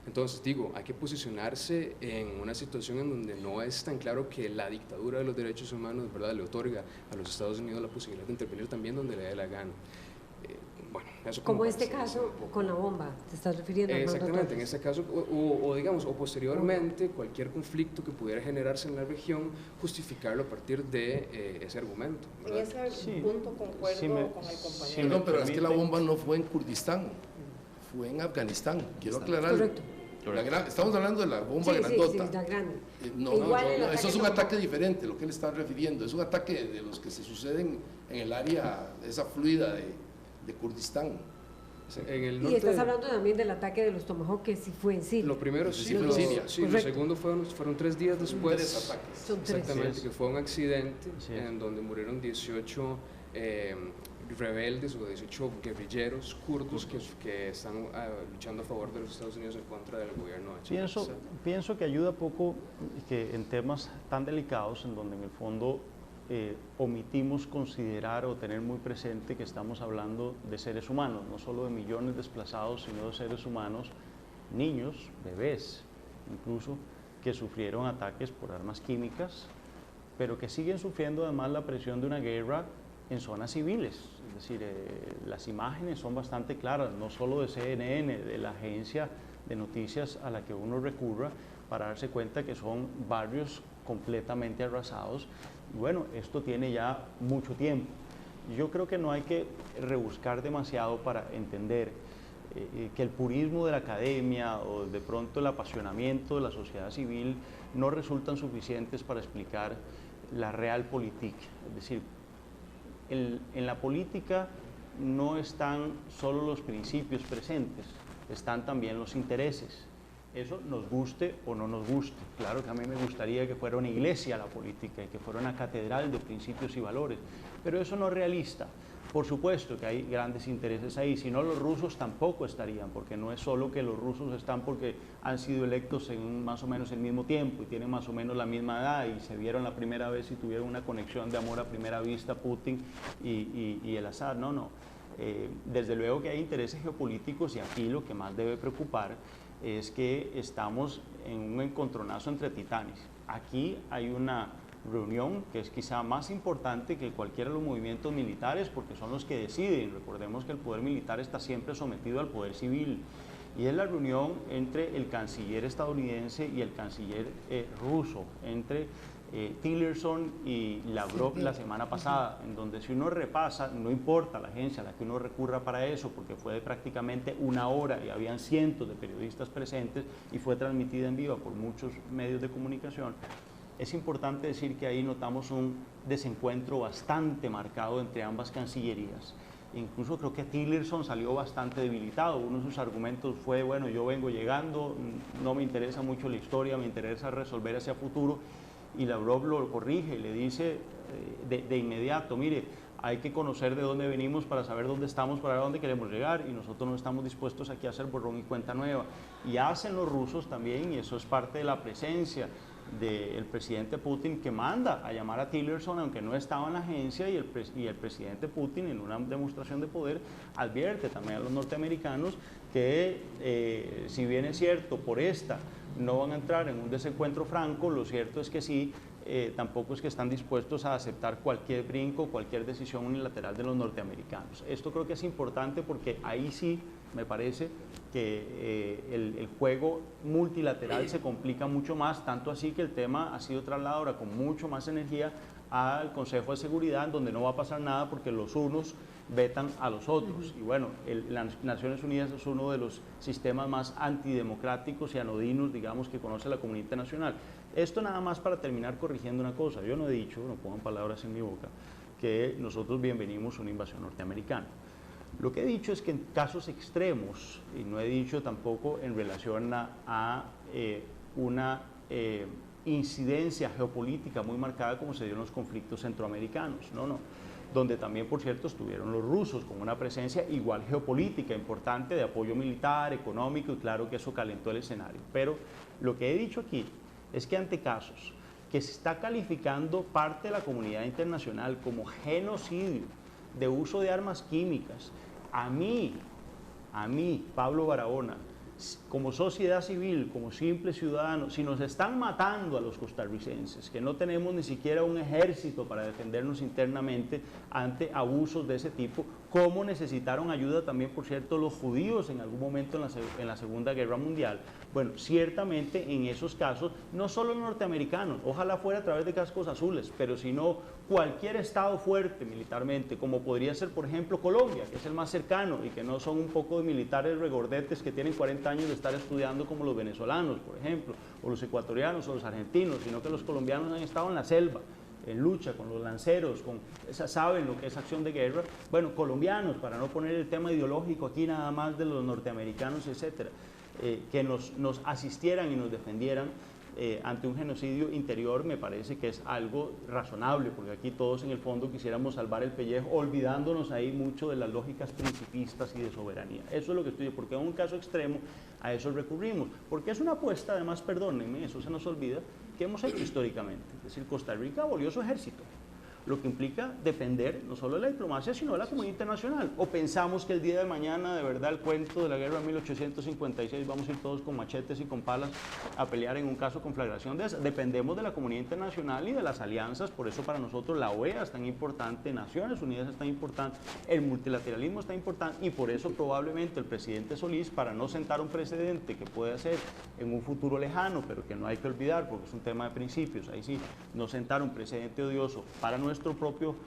Entonces, digo, hay que posicionarse en una situación en donde no es tan claro que la dictadura de los derechos humanos, ¿verdad?, le otorga a los Estados Unidos la posibilidad de intervenir también donde le dé la gana. Bueno, eso como este caso con la bomba, ¿te estás refiriendo? Exactamente, en este caso, digamos, o posteriormente, cualquier conflicto que pudiera generarse en la región, justificarlo a partir de ese argumento, ¿verdad? En ese punto concuerdo con el compañero. No, pero es que la bomba no fue en Kurdistán, fue en Afganistán, quiero aclararlo. Correcto. Estamos hablando de la bomba grandota. Sí, la grande. No, eso es un ataque diferente, lo que él está refiriendo. Es un ataque de los que se suceden en el área, esa fluida de Kurdistán. En el Y norte estás hablando también del ataque de los Tomahawk, que sí fue en Siria. Lo primero sí fue en Siria. Sí, lo segundo fueron 3 días después. 3 ataques. Son 3. Exactamente, que fue un accidente en donde murieron 18 rebeldes o 18 guerrilleros kurdos que están luchando a favor de los Estados Unidos en contra del gobierno de Chile. Pienso que ayuda poco que en temas tan delicados, en donde en el fondo omitimos considerar o tener muy presente que estamos hablando de seres humanos, no solo de millones desplazados, sino de seres humanos, niños, bebés, incluso, que sufrieron ataques por armas químicas, pero que siguen sufriendo además la presión de una guerra en zonas civiles. Es decir, las imágenes son bastante claras, no solo de CNN, de la agencia de noticias a la que uno recurra para darse cuenta que son barrios completamente arrasados. Y bueno, esto tiene ya mucho tiempo. Yo creo que no hay que rebuscar demasiado para entender que el purismo de la academia o de pronto el apasionamiento de la sociedad civil no resultan suficientes para explicar la realpolitik. Es decir, en la política no están solo los principios presentes, están también los intereses. Eso nos guste o no nos guste. Claro que a mí me gustaría que fuera una iglesia la política y que fuera una catedral de principios y valores, pero eso no es realista. Por supuesto que hay grandes intereses ahí, si no los rusos tampoco estarían, porque no es solo que los rusos están porque han sido electos en más o menos el mismo tiempo y tienen más o menos la misma edad y se vieron la primera vez y tuvieron una conexión de amor a primera vista Putin y el Assad, no. Desde luego que hay intereses geopolíticos y aquí lo que más debe preocupar es que estamos en un encontronazo entre titanes. Aquí hay una reunión que es quizá más importante que cualquiera de los movimientos militares porque son los que deciden. Recordemos que el poder militar está siempre sometido al poder civil y es la reunión entre el canciller estadounidense y el canciller ruso, entre Tillerson y Lavrov la semana pasada, en donde si uno repasa, no importa la agencia a la que uno recurra para eso, porque fue de prácticamente una hora y habían cientos de periodistas presentes y fue transmitida en vivo por muchos medios de comunicación, es importante decir que ahí notamos un desencuentro bastante marcado entre ambas cancillerías. Incluso creo que Tillerson salió bastante debilitado. Uno de sus argumentos fue, bueno, yo vengo llegando, no me interesa mucho la historia, me interesa resolver hacia futuro. Y Lavrov lo corrige, le dice de inmediato, mire, hay que conocer de dónde venimos para saber dónde estamos, para dónde queremos llegar, y nosotros no estamos dispuestos aquí a hacer borrón y cuenta nueva. Y hacen los rusos también, y eso es parte de la presencia del presidente Putin, que manda a llamar a Tillerson, aunque no estaba en la agencia, y el presidente Putin, en una demostración de poder, advierte también a los norteamericanos que, si bien es cierto, por esta no van a entrar en un desencuentro franco, lo cierto es que sí, tampoco es que están dispuestos a aceptar cualquier brinco, cualquier decisión unilateral de los norteamericanos. Esto creo que es importante porque ahí sí me parece que el juego multilateral se complica mucho más, tanto así que el tema ha sido trasladado ahora con mucho más energía al Consejo de Seguridad, donde no va a pasar nada porque los unos vetan a los otros. Y bueno, las Naciones Unidas es uno de los sistemas más antidemocráticos y anodinos, digamos, que conoce la comunidad internacional. Esto nada más para terminar corrigiendo una cosa. Yo no he dicho, no pongan palabras en mi boca, que nosotros bienvenimos una invasión norteamericana. Lo que he dicho es que en casos extremos, y no he dicho tampoco en relación a una incidencia geopolítica muy marcada como se dio en los conflictos centroamericanos, no, donde también, por cierto, estuvieron los rusos con una presencia igual geopolítica importante de apoyo militar, económico, y claro que eso calentó el escenario. Pero lo que he dicho aquí es que ante casos que se está calificando parte de la comunidad internacional como genocidio, de uso de armas químicas, a mí, Pablo Barahona, como sociedad civil, como simple ciudadano, si nos están matando a los costarricenses, que no tenemos ni siquiera un ejército para defendernos internamente ante abusos de ese tipo, ¿cómo necesitaron ayuda también, por cierto, los judíos en algún momento en la Segunda Guerra Mundial? Bueno, ciertamente en esos casos, no solo los norteamericanos, ojalá fuera a través de cascos azules, pero sino cualquier estado fuerte militarmente, como podría ser, por ejemplo, Colombia, que es el más cercano y que no son un poco de militares regordetes que tienen 40 años de estar estudiando como los venezolanos, por ejemplo, o los ecuatorianos o los argentinos, sino que los colombianos han estado en la selva, en lucha con los lanceros, saben lo que es acción de guerra. Bueno, colombianos, para no poner el tema ideológico aquí nada más de los norteamericanos, etcétera, que nos asistieran y nos defendieran ante un genocidio interior, me parece que es algo razonable, porque aquí todos en el fondo quisiéramos salvar el pellejo, olvidándonos ahí mucho de las lógicas principistas y de soberanía. Eso es lo que estoy, porque en un caso extremo a eso recurrimos, porque es una apuesta, además, perdónenme, eso se nos olvida, que hemos hecho históricamente. Es decir, Costa Rica abolió su ejército, lo que implica depender no solo de la diplomacia, sino de la comunidad internacional. ¿O pensamos que el día de mañana, de verdad, el cuento de la guerra de 1856, vamos a ir todos con machetes y con palas a pelear en un caso de conflagración de esa? Dependemos de la comunidad internacional y de las alianzas, por eso para nosotros la OEA es tan importante, Naciones Unidas es tan importante, el multilateralismo es tan importante, y por eso probablemente el presidente Solís, para no sentar un precedente que puede ser en un futuro lejano, pero que no hay que olvidar, porque es un tema de principios, ahí sí, no sentar un precedente odioso para nuestro propio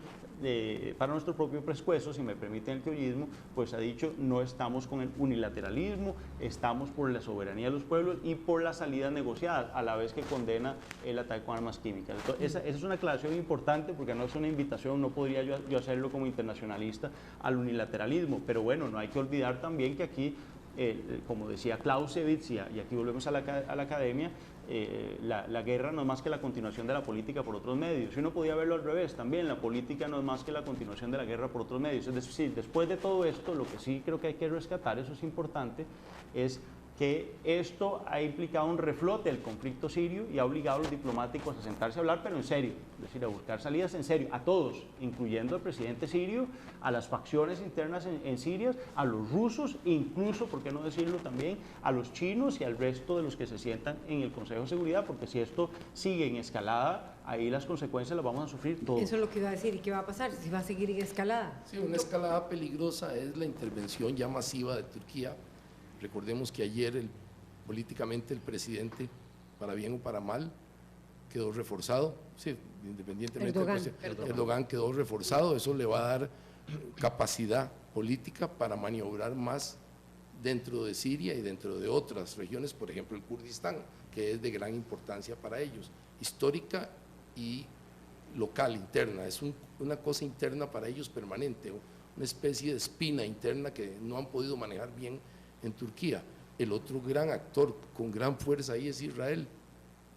pescuezo, si me permiten el criollismo, pues ha dicho, no estamos con el unilateralismo, estamos por la soberanía de los pueblos y por las salidas negociadas, a la vez que condena el ataque con armas químicas. Entonces, esa es una aclaración importante, porque no es una invitación, no podría yo hacerlo como internacionalista al unilateralismo, pero bueno, no hay que olvidar también que aquí como decía Clausewitz, y aquí volvemos a la academia, la guerra no es más que la continuación de la política por otros medios. Y uno podía verlo al revés también, la política no es más que la continuación de la guerra por otros medios. Es decir, después de todo esto, lo que sí creo que hay que rescatar, eso es importante, es que esto ha implicado un reflote del conflicto sirio y ha obligado a los diplomáticos a sentarse a hablar, pero en serio, es decir, a buscar salidas en serio, a todos, incluyendo al presidente sirio, a las facciones internas en Siria, a los rusos, incluso, por qué no decirlo también, a los chinos y al resto de los que se sientan en el Consejo de Seguridad, porque si esto sigue en escalada, ahí las consecuencias las vamos a sufrir todos. Eso es lo que iba a decir. ¿Y qué va a pasar si va a seguir en escalada? Sí, una escalada peligrosa es la intervención ya masiva de Turquía. Recordemos que ayer políticamente el presidente, para bien o para mal, quedó reforzado, sí, independientemente Erdogan quedó reforzado. Eso le va a dar capacidad política para maniobrar más dentro de Siria y dentro de otras regiones, por ejemplo el Kurdistán, que es de gran importancia para ellos, histórica y local, interna. Es una cosa interna para ellos permanente, una especie de espina interna que no han podido manejar bien en Turquía. El otro gran actor con gran fuerza ahí es Israel.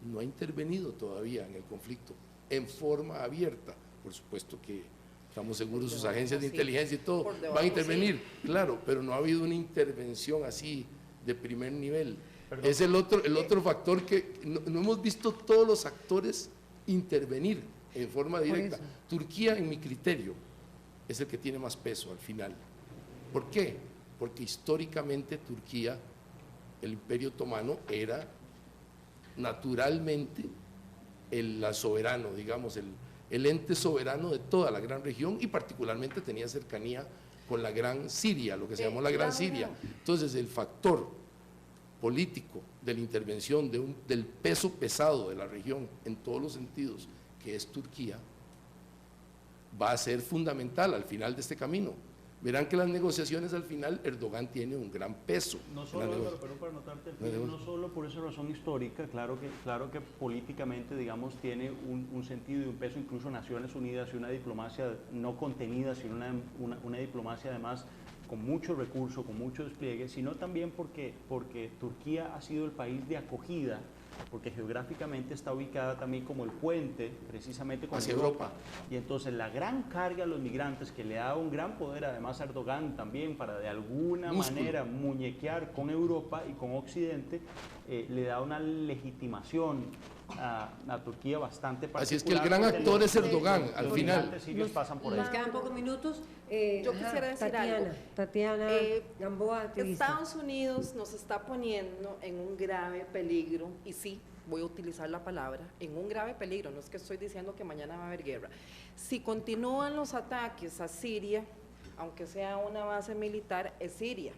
No ha intervenido todavía en el conflicto en forma abierta. Por supuesto que estamos seguros, sus agencias de inteligencia y todo van a intervenir, claro, pero no ha habido una intervención así de primer nivel. Perdón. Es el otro factor que no hemos visto todos los actores intervenir en forma directa. Turquía, en mi criterio, es el que tiene más peso al final. ¿Por qué? Porque históricamente Turquía, el Imperio Otomano, era naturalmente el soberano, digamos, el ente soberano de toda la gran región, y particularmente tenía cercanía con la Gran Siria, lo que se llamó la Gran Siria. Entonces, el factor político de la intervención del peso pesado de la región en todos los sentidos, que es Turquía, va a ser fundamental al final de este camino. Verán que las negociaciones al final, Erdogan tiene un gran peso. No solo, pero para notarte, no solo por esa razón histórica, claro que políticamente, digamos, tiene un sentido y un peso, incluso Naciones Unidas y una diplomacia no contenida, sino una diplomacia además con mucho recurso, con mucho despliegue, sino también porque Turquía ha sido el país de acogida, porque geográficamente está ubicada también como el puente precisamente con Europa. Y entonces la gran carga a los migrantes, que le da un gran poder además a Erdogan también para de alguna manera muñequear con Europa y con Occidente, le da una legitimación a Turquía bastante particular. Así es que el gran actor es Erdogan al final. Nos quedan pocos minutos. Yo quisiera decir algo. Tatiana Gamboa, Estados Unidos nos está poniendo en un grave peligro, y sí, voy a utilizar la palabra, en un grave peligro. No es que estoy diciendo que mañana va a haber guerra. Si continúan los ataques a Siria, aunque sea una base militar, es Siria.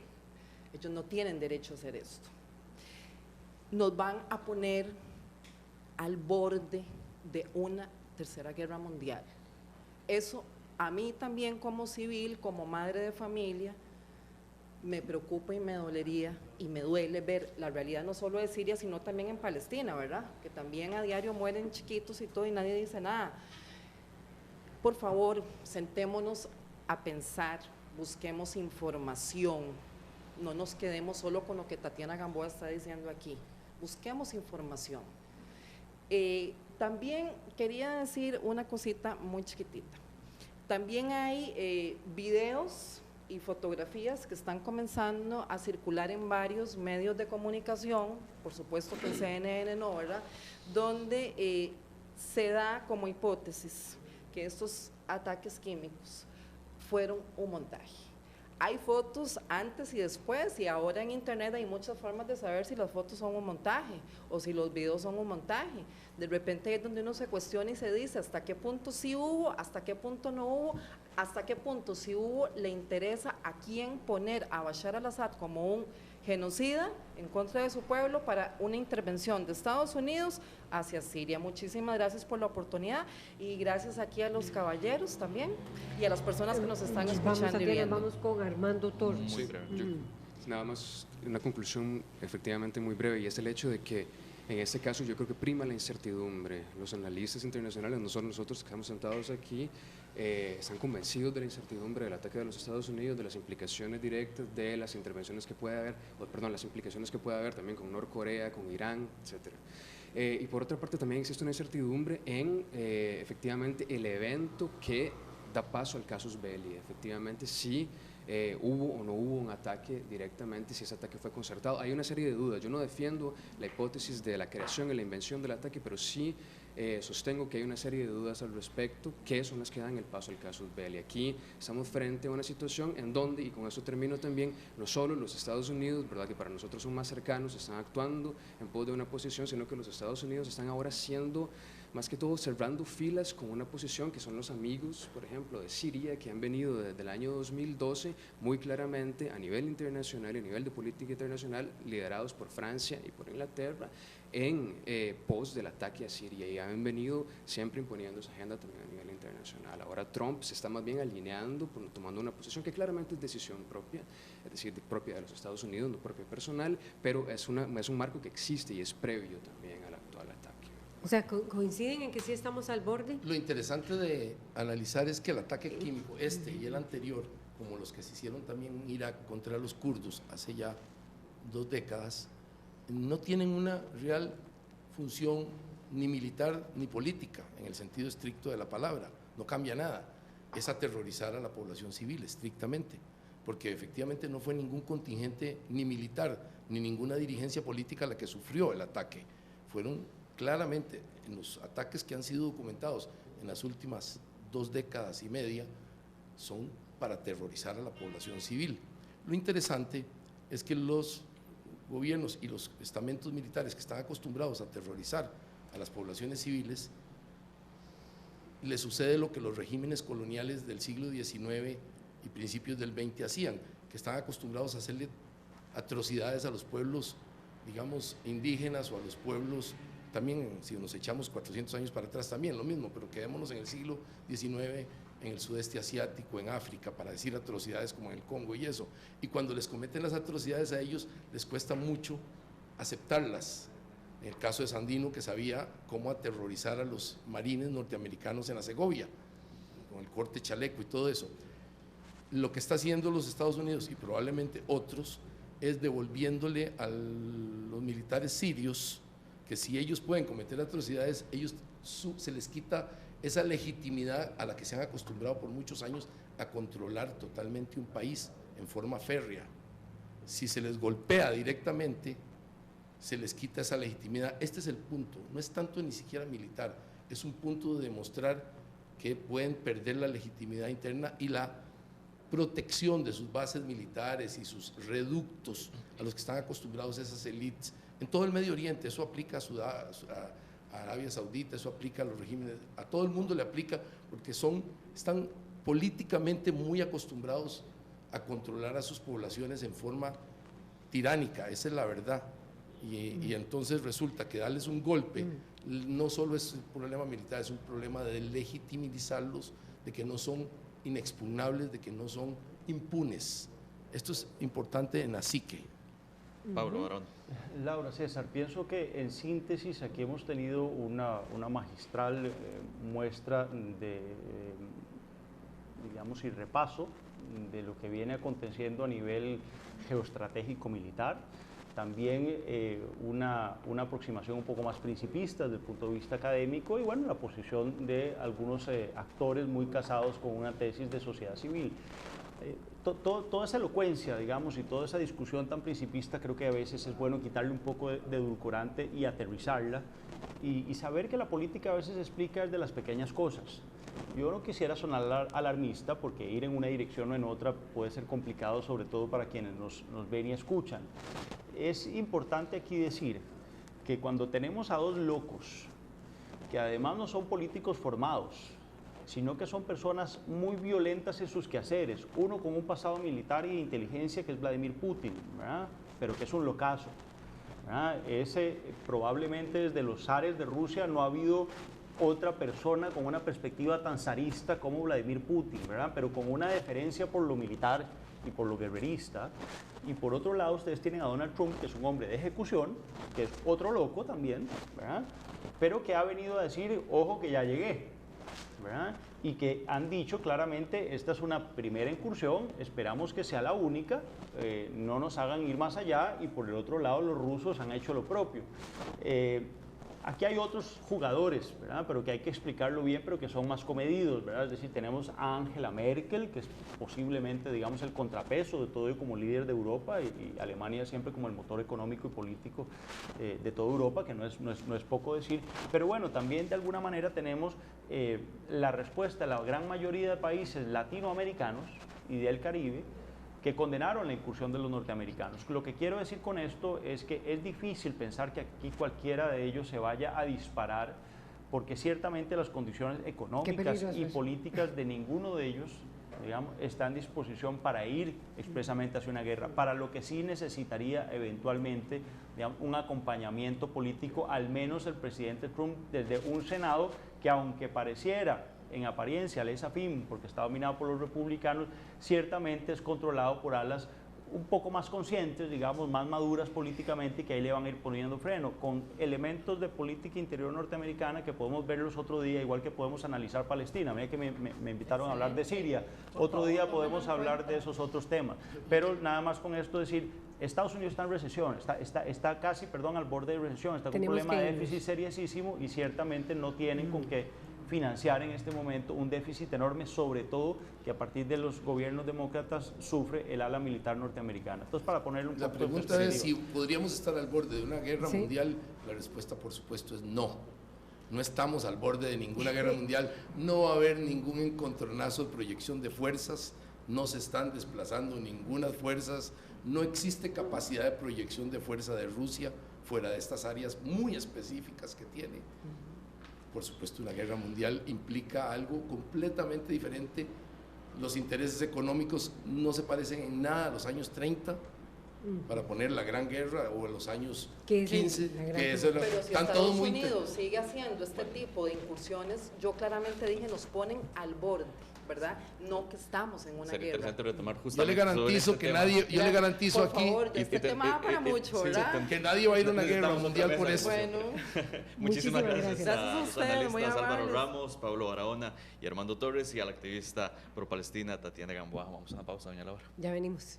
Ellos no tienen derecho a hacer esto. Nos van a poner al borde de una tercera guerra mundial. Eso a mí también, como civil, como madre de familia, me preocupa y me dolería y me duele ver la realidad no solo de Siria, sino también en Palestina, ¿verdad? Que también a diario mueren chiquitos y todo y nadie dice nada. Por favor, sentémonos a pensar, busquemos información, no nos quedemos solo con lo que Tatiana Gamboa está diciendo aquí, busquemos información. También quería decir una cosita muy chiquitita. También hay videos y fotografías que están comenzando a circular en varios medios de comunicación, por supuesto que en CNN no, ¿verdad?, donde se da como hipótesis que estos ataques químicos fueron un montaje. Hay fotos antes y después, y ahora en internet hay muchas formas de saber si las fotos son un montaje o si los videos son un montaje. De repente es donde uno se cuestiona y se dice hasta qué punto sí hubo, hasta qué punto no hubo, hasta qué punto si hubo le interesa a quién poner a Bashar al-Assad como un genocida en contra de su pueblo para una intervención de Estados Unidos hacia Siria. Muchísimas gracias por la oportunidad y gracias aquí a los caballeros también y a las personas que nos están escuchando y viendo. Vamos con Armando Torres. Muy breve. Nada más una conclusión efectivamente muy breve, y es el hecho de que En este caso yo creo que prima la incertidumbre. Los analistas internacionales, nosotros que estamos sentados aquí, están convencidos de la incertidumbre del ataque de los Estados Unidos, de las implicaciones directas de las intervenciones que puede haber, las implicaciones que puede haber también con Norcorea, con Irán, etcétera. Y por otra parte también existe una incertidumbre en efectivamente el evento que da paso al casus belli. Efectivamente, si hubo o no hubo un ataque directamente, si ese ataque fue concertado. Hay una serie de dudas. Yo no defiendo la hipótesis de la creación y la invención del ataque, pero sí sostengo que hay una serie de dudas al respecto, que son las que dan el paso al casus belli. Aquí estamos frente a una situación en donde, y con eso termino también, no solo los Estados Unidos, ¿verdad?, que para nosotros son más cercanos, están actuando en pos de una posición, sino que los Estados Unidos están ahora siendo, más que todo, cerrando filas con una posición que son los amigos, por ejemplo, de Siria, que han venido desde el año 2012 muy claramente a nivel internacional y a nivel de política internacional, liderados por Francia y por Inglaterra, en pos del ataque a Siria, y han venido siempre imponiendo esa agenda también a nivel internacional. Ahora Trump se está más bien alineando, tomando una posición que claramente es decisión propia, es decir, propia de los Estados Unidos, no propia personal, pero es un marco que existe y es previo también al actual ataque. O sea, ¿coinciden en que sí estamos al borde? Lo interesante de analizar es que el ataque químico, este y el anterior, como los que se hicieron también en Irak contra los kurdos hace ya 2 décadas, no tienen una real función ni militar ni política, en el sentido estricto de la palabra. No cambia nada. Es aterrorizar a la población civil, estrictamente, porque efectivamente no fue ningún contingente ni militar, ni ninguna dirigencia política la que sufrió el ataque. Fueron claramente, en los ataques que han sido documentados en las últimas 2 décadas y media, son para aterrorizar a la población civil. Lo interesante es que los gobiernos y los estamentos militares que están acostumbrados a aterrorizar a las poblaciones civiles, les sucede lo que los regímenes coloniales del siglo XIX y principios del XX hacían, que están acostumbrados a hacerle atrocidades a los pueblos, digamos, indígenas, o a los pueblos, también si nos echamos 400 años para atrás también lo mismo, pero quedémonos en el siglo XIX, en el sudeste asiático, en África, para decir atrocidades como en el Congo y eso. Y cuando les cometen las atrocidades a ellos, les cuesta mucho aceptarlas. En el caso de Sandino, que sabía cómo aterrorizar a los marines norteamericanos en la Segovia, con el corte chaleco y todo eso. Lo que está haciendo los Estados Unidos, y probablemente otros, es devolviéndole a los militares sirios, que si ellos pueden cometer atrocidades, ellos se les quita esa legitimidad a la que se han acostumbrado por muchos años a controlar totalmente un país en forma férrea. Si se les golpea directamente, se les quita esa legitimidad. Este es el punto, no es tanto ni siquiera militar, es un punto de demostrar que pueden perder la legitimidad interna y la protección de sus bases militares y sus reductos a los que están acostumbrados esas élites en todo el Medio Oriente. Eso aplica a Arabia Saudita, eso aplica a los regímenes, a todo el mundo le aplica, porque están políticamente muy acostumbrados a controlar a sus poblaciones en forma tiránica, esa es la verdad. Y entonces resulta que darles un golpe no solo es un problema militar, es un problema de legitimizarlos, de que no son inexpugnables, de que no son impunes. Esto es importante en la psique. Pablo Barón. Laura, César, pienso que en síntesis aquí hemos tenido una magistral muestra de, digamos, y repaso de lo que viene aconteciendo a nivel geoestratégico militar. También una aproximación un poco más principista desde el punto de vista académico, y bueno, la posición de algunos actores muy casados con una tesis de sociedad civil. Toda esa elocuencia, digamos, y toda esa discusión tan principista, creo que a veces es bueno quitarle un poco de edulcorante y aterrizarla, y saber que la política a veces explica de las pequeñas cosas. Yo no quisiera sonar alarmista, porque ir en una dirección o en otra puede ser complicado, sobre todo para quienes nos ven y escuchan. Es importante aquí decir que cuando tenemos a 2 locos, que además no son políticos formados, sino que son personas muy violentas en sus quehaceres, uno con un pasado militar y de inteligencia que es Vladimir Putin, ¿verdad?, pero que es un locazo, ¿verdad? Ese probablemente desde los zares de Rusia no ha habido otra persona con una perspectiva tan zarista como Vladimir Putin, ¿verdad?, pero con una deferencia por lo militar y por lo guerrerista, y por otro lado ustedes tienen a Donald Trump, que es un hombre de ejecución, que es otro loco también, ¿verdad? Pero que ha venido a decir, ojo que ya llegué, ¿verdad? Y que han dicho claramente, esta es una primera incursión, esperamos que sea la única, no nos hagan ir más allá, y por el otro lado los rusos han hecho lo propio. Aquí hay otros jugadores, ¿verdad? Pero que hay que explicarlo bien, pero que son más comedidos, ¿verdad? Es decir, tenemos a Angela Merkel, que es posiblemente, digamos, el contrapeso de todo y como líder de Europa, y Alemania siempre como el motor económico y político de toda Europa, que no es poco decir. Pero bueno, también de alguna manera tenemos la respuesta de la gran mayoría de países latinoamericanos y del Caribe, que condenaron la incursión de los norteamericanos. Lo que quiero decir con esto es que es difícil pensar que aquí cualquiera de ellos se vaya a disparar, porque ciertamente las condiciones económicas y políticas de ninguno de ellos, digamos, está en disposición para ir expresamente hacia una guerra, para lo que sí necesitaría eventualmente, digamos, un acompañamiento político, al menos el presidente Trump, desde un Senado que, aunque pareciera en apariencia les afín, porque está dominado por los republicanos, ciertamente es controlado por alas un poco más conscientes, digamos, más maduras políticamente, y que ahí le van a ir poniendo freno, con elementos de política interior norteamericana que podemos verlos otro día, igual que podemos analizar Palestina. Mira que me invitaron a hablar de Siria, otro día podemos hablar de esos otros temas, pero nada más con esto decir, Estados Unidos está en recesión, está casi, perdón, al borde de recesión, está con un problema de déficit seriosísimo, y ciertamente no tienen con qué financiar en este momento un déficit enorme, sobre todo que a partir de los gobiernos demócratas sufre el ala militar norteamericana. Entonces, para ponerle un poco de perspectiva. La pregunta es si podríamos estar al borde de una guerra mundial. La respuesta, por supuesto, es no. No estamos al borde de ninguna guerra mundial, no va a haber ningún encontronazo de proyección de fuerzas, no se están desplazando ninguna fuerzas, no existe capacidad de proyección de fuerza de Rusia fuera de estas áreas muy específicas que tiene. Por supuesto, una guerra mundial implica algo completamente diferente. Los intereses económicos no se parecen en nada a los años 30, para poner la Gran Guerra, o a los años 15, que eso era, pero si Estados Unidos sigue haciendo este tipo de incursiones, yo claramente dije, nos ponen al borde, ¿verdad? No que estamos en una Sería guerra. interesante retomar Yo justamente le garantizo sobre que este nadie, tema. yo le garantizo por aquí, favor, este tema va para mucho, ¿verdad? que nadie va a ir a una guerra Necesitamos mundial otra por mesa. eso. Bueno, Muchísimas gracias gracias a los ustedes, muy analistas Álvaro amables. Ramos, Pablo Barahona y Armando Torres, y al activista pro-palestina Tatiana Gamboa. Vamos a una pausa, doña Laura. Ya venimos.